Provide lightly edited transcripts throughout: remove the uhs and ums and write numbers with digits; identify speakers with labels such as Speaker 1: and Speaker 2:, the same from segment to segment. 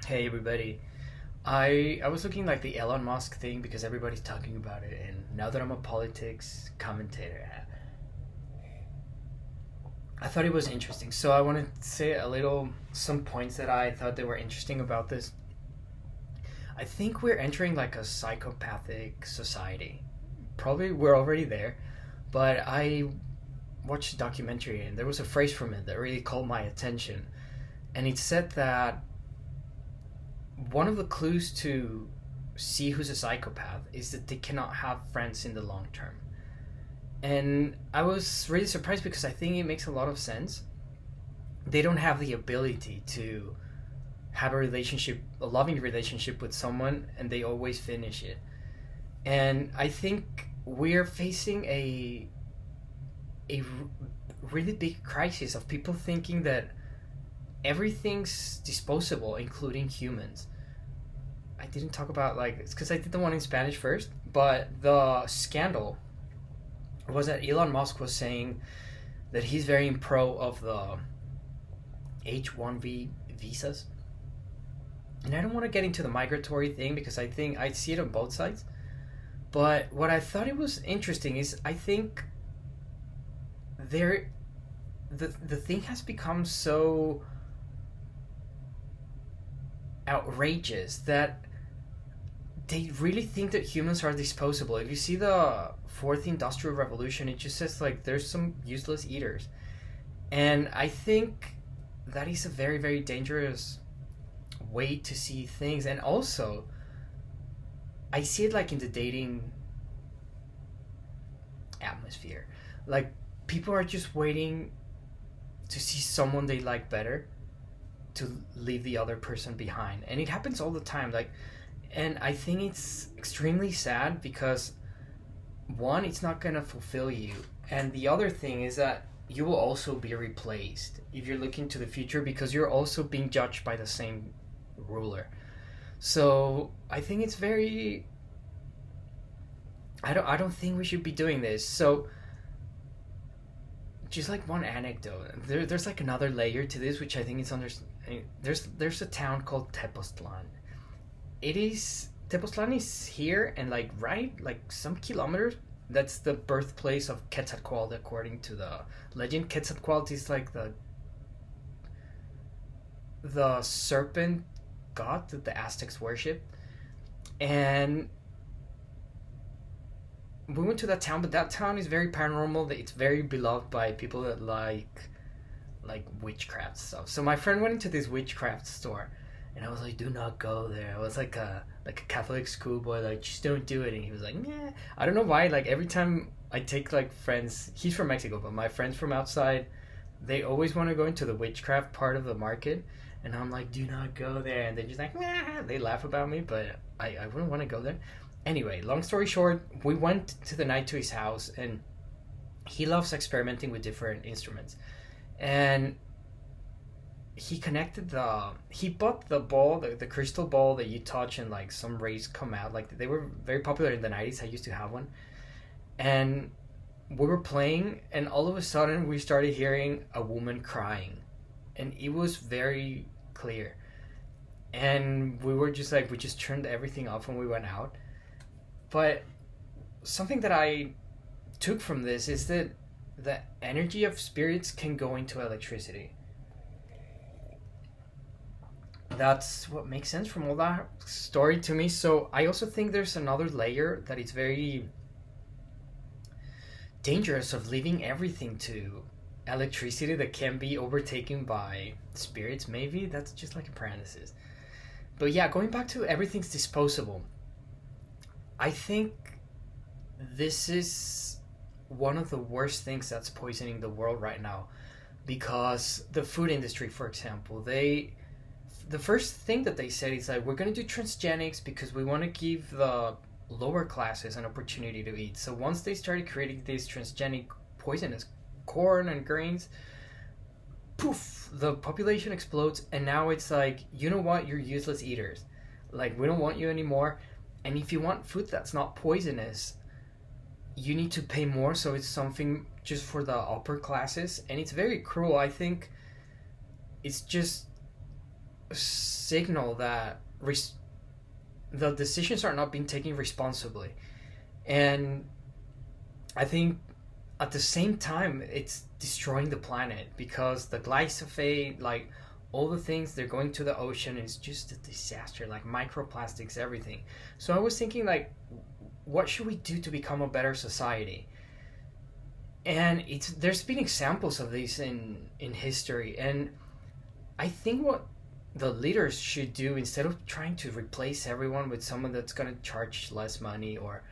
Speaker 1: Hey everybody. I was looking like the Elon Musk thing because everybody's talking about it, and now that I'm a politics commentator, I thought it was interesting. So I want to say some points that I thought they were interesting about this. I think we're entering like a psychopathic society. Probably we're already there, but I watched a documentary and there was a phrase from it that really caught my attention, and it said that one of the clues to see who's a psychopath is that they cannot have friends in the long term. And I was really surprised because I think it makes a lot of sense. They don't have the ability to have a loving relationship with someone, and they always finish it. And I think we're facing a really big crisis of people thinking that everything's disposable, including humans. I didn't talk about like it's because I did the one in Spanish first, but the scandal was that Elon Musk was saying that he's very in pro of the H-1B visas. And I don't want to get into the migratory thing because I think I see it on both sides. But what I thought it was interesting is I think there the thing has become so outrageous that they really think that humans are disposable. If you see the fourth industrial revolution, it just says like there's some useless eaters. And I think that is a very, very dangerous way to see things. And also, I see it like in the dating atmosphere. Like, people are just waiting to see someone they like better to leave the other person behind. And it happens all the time. Like, and I think it's extremely sad because one, it's not gonna fulfill you, and the other thing is that you will also be replaced if you're looking to the future because you're also being judged by the same ruler. So I think it's very. I don't think we should be doing this. So just like one anecdote, there's like another layer to this which I think is under. There's a town called Tepoztlan. It is Tepoztlan is here and like right like some kilometers. That's the birthplace of Quetzalcoatl according to the legend. Quetzalcoatl is like the serpent god that the Aztecs worship. And we went to that town, but that town is very paranormal. It's very beloved by people that like witchcraft stuff. So my friend went into this witchcraft store, and I was like, "Do not go there." I was like a Catholic schoolboy, like just don't do it. And he was like, "Yeah." I don't know why. Like every time I take like friends, he's from Mexico, but my friends from outside, they always want to go into the witchcraft part of the market, and I'm like, "Do not go there." And they're just like, "Nah." They laugh about me, but I wouldn't want to go there. Anyway, long story short, we went to the night to his house, and he loves experimenting with different instruments, and he bought the ball, the crystal ball that you touch and like some rays come out. Like they were very popular in the 90s. I used to have one. And we were playing, and all of a sudden we started hearing a woman crying, and it was very clear. And we were just like, we just turned everything off when we went out. But something that I took from this is that the energy of spirits can go into electricity. That's what makes sense from all that story to me. So I also think there's another layer that is very dangerous of leaving everything to electricity that can be overtaken by spirits. Maybe that's just like a parenthesis. But yeah, going back to everything's disposable. I think this is one of the worst things that's poisoning the world right now because the food industry, for example, the first thing that they said is like we're going to do transgenics because we want to give the lower classes an opportunity to eat. So once they started creating these transgenic poisonous corn and grains, poof, the population explodes, and now it's like, you know what, you're useless eaters. Like, we don't want you anymore. And if you want food that's not poisonous, you need to pay more, so it's something just for the upper classes, and it's very cruel. I think it's just signal that the decisions are not being taken responsibly. And I think at the same time it's destroying the planet, because the glyphosate, like all the things they're going to the ocean, is just a disaster, like microplastics, everything. So I was thinking, like, what should we do to become a better society? And it's there's been examples of this in history, and I think what the leaders should do, instead of trying to replace everyone with someone that's going to charge less money, or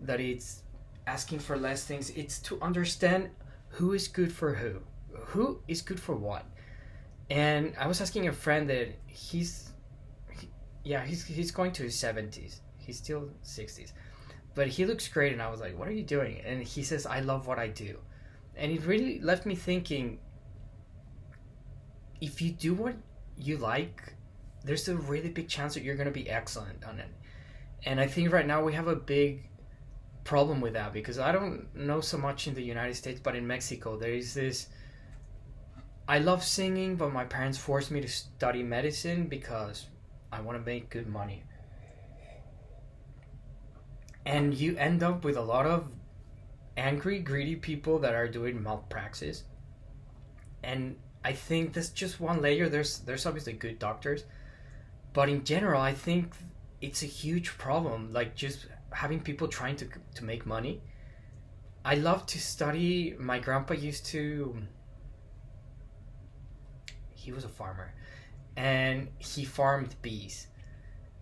Speaker 1: that it's asking for less things, it's to understand who is good for who is good for what. And I was asking a friend that he's going to his 70s, he's still 60s, but he looks great. And I was like, what are you doing? And he says, I love what I do. And it really left me thinking, if you do what you like, there's a really big chance that you're going to be excellent on it. And I think right now we have a big problem with that, because I don't know so much in the United States, but in Mexico there is this, I love singing, but my parents forced me to study medicine because I want to make good money. And you end up with a lot of angry, greedy people that are doing malpractice. And I think that's just one layer. There's obviously good doctors, but in general, I think it's a huge problem. Like, just having people trying to make money. I love to study. My grandpa used to. He was a farmer, and he farmed bees,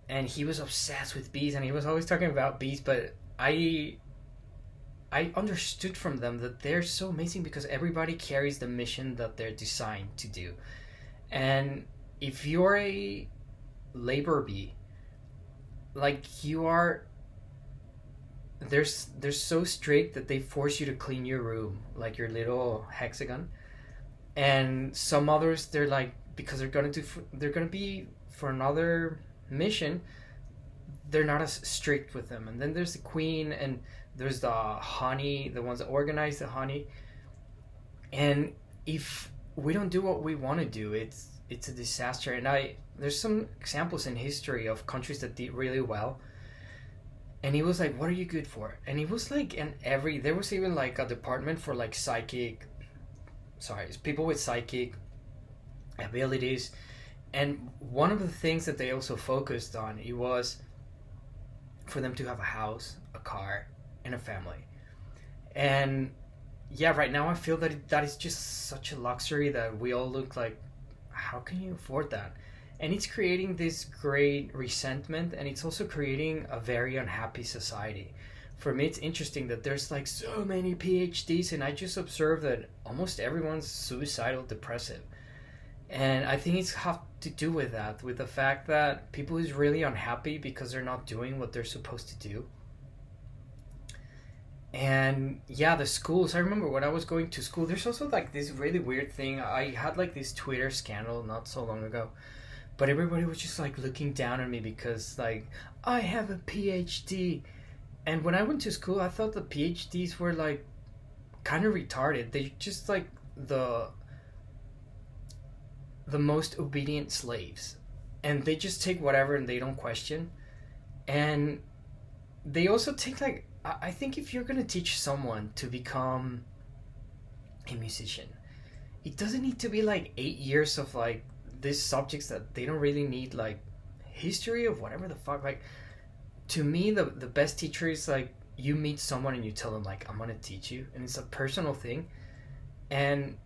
Speaker 1: and he was obsessed with bees, and he was always talking about bees. But I understood from them that they're so amazing because everybody carries the mission that they're designed to do. And if you're a labor bee, like you are, they're so strict that they force you to clean your room, like your little hexagon. And some others, they're like, because they're gonna be for another mission, they're not as strict with them. And then there's the queen, and there's the honey, the ones that organize the honey. And if we don't do what we want to do, it's a disaster. And there's some examples in history of countries that did really well. And he was like, what are you good for? And he was like, there was even like a department for like people with psychic abilities. And one of the things that they also focused on, it was for them to have a house, a car, and a family. And yeah, right now I feel that is just such a luxury that we all look like, how can you afford that? And it's creating this great resentment, and it's also creating a very unhappy society. For me, it's interesting that there's like so many PhDs, and I just observe that almost everyone's suicidal, depressive. And I think it's have to do with that, with the fact that people is really unhappy because they're not doing what they're supposed to do. And yeah, the schools, I remember when I was going to school, there's also like this really weird thing. I had like this Twitter scandal not so long ago, but everybody was just like looking down on me because like, I have a PhD. And when I went to school, I thought the PhDs were like kind of retarded. They just like the most obedient slaves, and they just take whatever and they don't question. And they also take like, I think if you're gonna teach someone to become a musician, it doesn't need to be like 8 years of like these subjects that they don't really need, like history of whatever the fuck. Like, to me, the best teacher is like, you meet someone and you tell them like, I'm gonna teach you, and it's a personal thing. And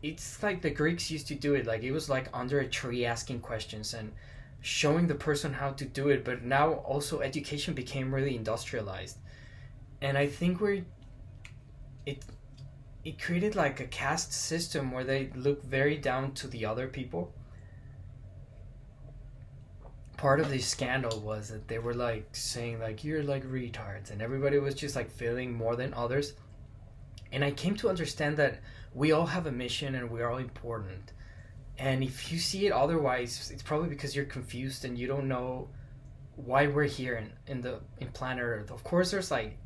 Speaker 1: it's like the Greeks used to do it, like it was like under a tree asking questions and showing the person how to do it. But now also education became really industrialized, and I think it created like a caste system where they look very down to the other people. Part of the scandal was that they were like saying like, you're like retards, and everybody was just like feeling more than others. And I came to understand that we all have a mission and we're all important. And if you see it otherwise, it's probably because you're confused and you don't know why we're here in planet Earth. Of course, there's like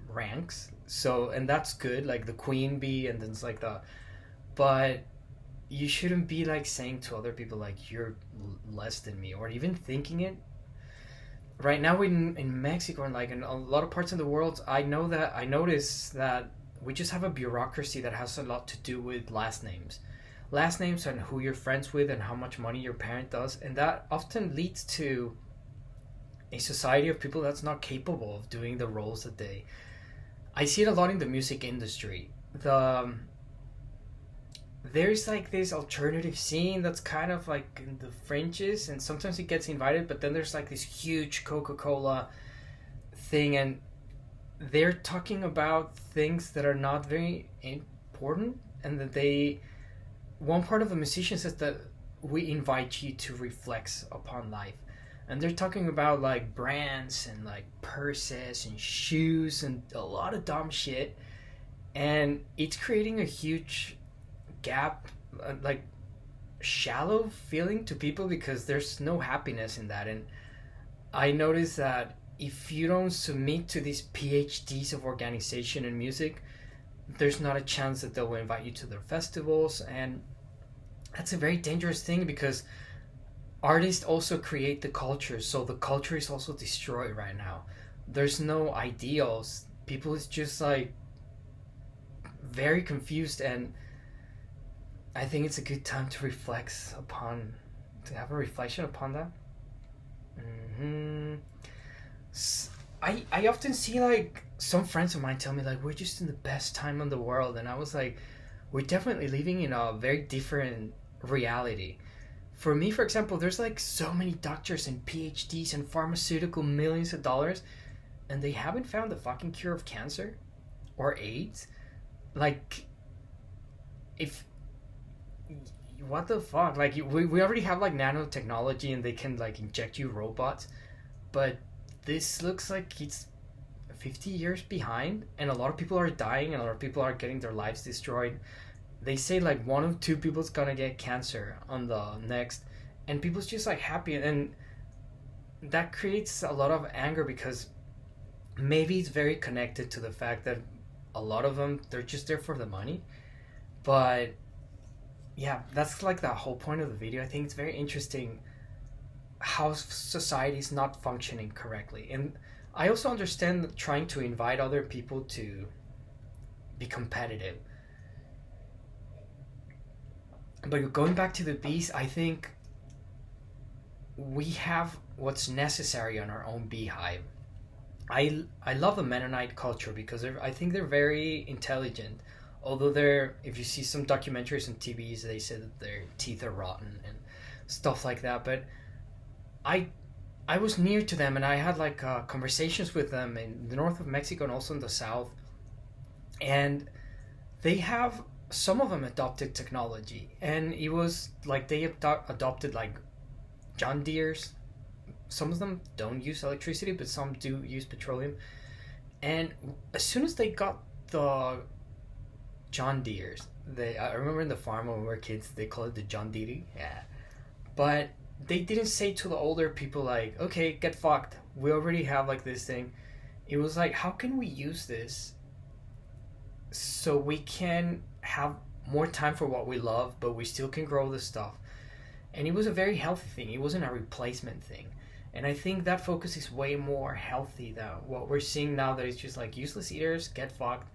Speaker 1: ranks, so, and that's good, like the queen bee, and then it's like but you shouldn't be like saying to other people like you're less than me, or even thinking it. Right now in Mexico and like in a lot of parts of the world, I notice that we just have a bureaucracy that has a lot to do with last names and who you're friends with and how much money your parent does, and that often leads to a society of people that's not capable of doing the roles that they. I see it a lot in the music industry. There's like this alternative scene that's kind of like in the fringes, and sometimes it gets invited, but then there's like this huge Coca-Cola thing, and they're talking about things that are not very important, and that they. One part of the musician says that we invite you to reflect upon life, and they're talking about like brands and like purses and shoes and a lot of dumb shit, and it's creating a huge gap, like shallow feeling to people, because there's no happiness in that. And I noticed that if you don't submit to these PhDs of organization and music, there's not a chance that they'll invite you to their festivals. And that's a very dangerous thing, because artists also create the culture, so the culture is also destroyed right now. There's no ideals. People is just like very confused, and I think it's a good time to have a reflection upon that. Mm-hmm. I often see like some friends of mine tell me like we're just in the best time in the world, and I was like, we're definitely living in a very different reality. For me, for example, there's like so many doctors and PhDs and pharmaceutical millions of dollars, and they haven't found the fucking cure of cancer or AIDS. Like, if what the fuck? Like, we already have like nanotechnology, and they can like inject you robots, but this looks like it's 50 years behind, and a lot of people are dying, and a lot of people are getting their lives destroyed. They say like one of two people's gonna get cancer on the next, and people's just like happy, and that creates a lot of anger, because maybe it's very connected to the fact that a lot of them, they're just there for the money. But yeah, that's like the whole point of the video. I think it's very interesting how society is not functioning correctly. And I also understand trying to invite other people to be competitive. But going back to the bees, I think we have what's necessary on our own beehive. I love the Mennonite culture, because I think they're very intelligent. Although if you see some documentaries on TVs, they say that their teeth are rotten and stuff like that. But I was near to them, and I had like conversations with them in the north of Mexico and also in the south. And they have, some of them adopted technology, and it was like they adopted like John Deere's. Some of them don't use electricity, but some do use petroleum. And as soon as they got the John Deere's, I remember in the farm when we were kids, they called it the John Deere. Yeah. But they didn't say to the older people like, okay, get fucked. We already have like this thing. It was like, how can we use this so we can have more time for what we love, but we still can grow the stuff? And it was a very healthy thing. It wasn't a replacement thing. And I think that focus is way more healthy than what we're seeing now, that it's just like useless eaters, get fucked.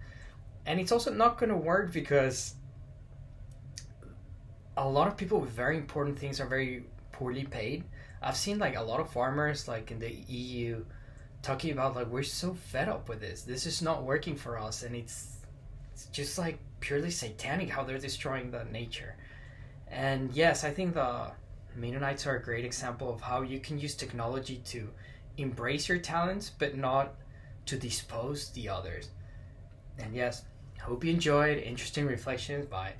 Speaker 1: And it's also not going to work, because a lot of people with very important things are very poorly paid. I've seen like a lot of farmers like in the EU talking about like, we're so fed up with this. This is not working for us, and it's just like purely satanic how they're destroying the nature. And yes, I think the Mennonites are a great example of how you can use technology to embrace your talents, but not to dispose the others. And yes, hope you enjoyed. Interesting reflections. Bye.